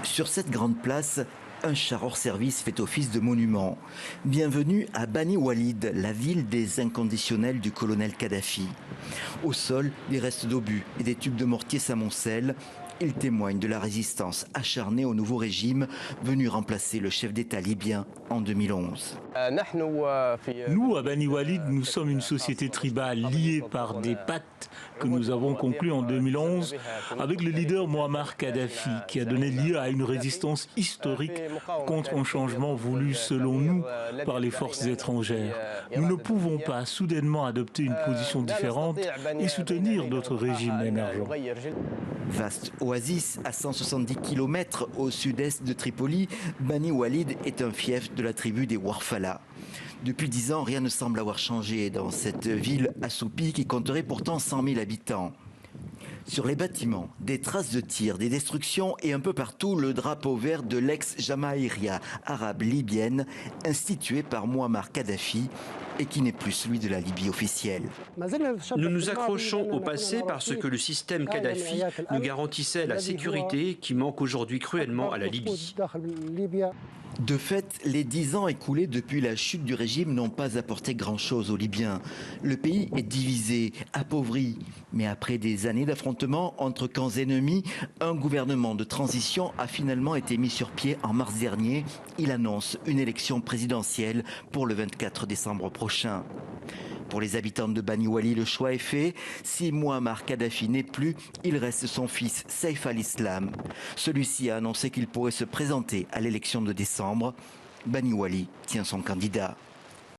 Sur cette grande place, un char hors service fait office de monument. Bienvenue à Bani Walid, la ville des inconditionnels du colonel Kadhafi. Au sol, des restes d'obus et des tubes de mortier s'amoncellent. Ils témoignent de la résistance acharnée au nouveau régime venu remplacer le chef d'État libyen en 2011. Nous, à Bani Walid, nous sommes une société tribale liée par des pactes que nous avons conclus en 2011 avec le leader Muammar Kadhafi, qui a donné lieu à une résistance historique contre un changement voulu, selon nous, par les forces étrangères. Nous ne pouvons pas soudainement adopter une position différente et soutenir d'autres régimes émergents. Vaste oasis à 170 km au sud-est de Tripoli, Bani Walid est un fief de la tribu des Warfala. Depuis 10 ans, rien ne semble avoir changé dans cette ville assoupie qui compterait pourtant 100 000 habitants. Sur les bâtiments, des traces de tirs, des destructions et un peu partout le drapeau vert de l'ex-Jamaïria arabe libyenne institué par Muammar Kadhafi et qui n'est plus celui de la Libye officielle. Nous nous accrochons au passé parce que le système Kadhafi nous garantissait la sécurité qui manque aujourd'hui cruellement à la Libye. De fait, les 10 ans écoulés depuis la chute du régime n'ont pas apporté grand-chose aux Libyens. Le pays est divisé, appauvri. Mais après des années d'affrontements entre camps ennemis, un gouvernement de transition a finalement été mis sur pied en mars dernier. Il annonce une élection présidentielle pour le 24 décembre prochain. Pour les habitants de Bani Walid, le choix est fait. Si Muammar Kadhafi n'est plus, il reste son fils Saif al-Islam. Celui-ci a annoncé qu'il pourrait se présenter à l'élection de décembre. Bani Walid tient son candidat.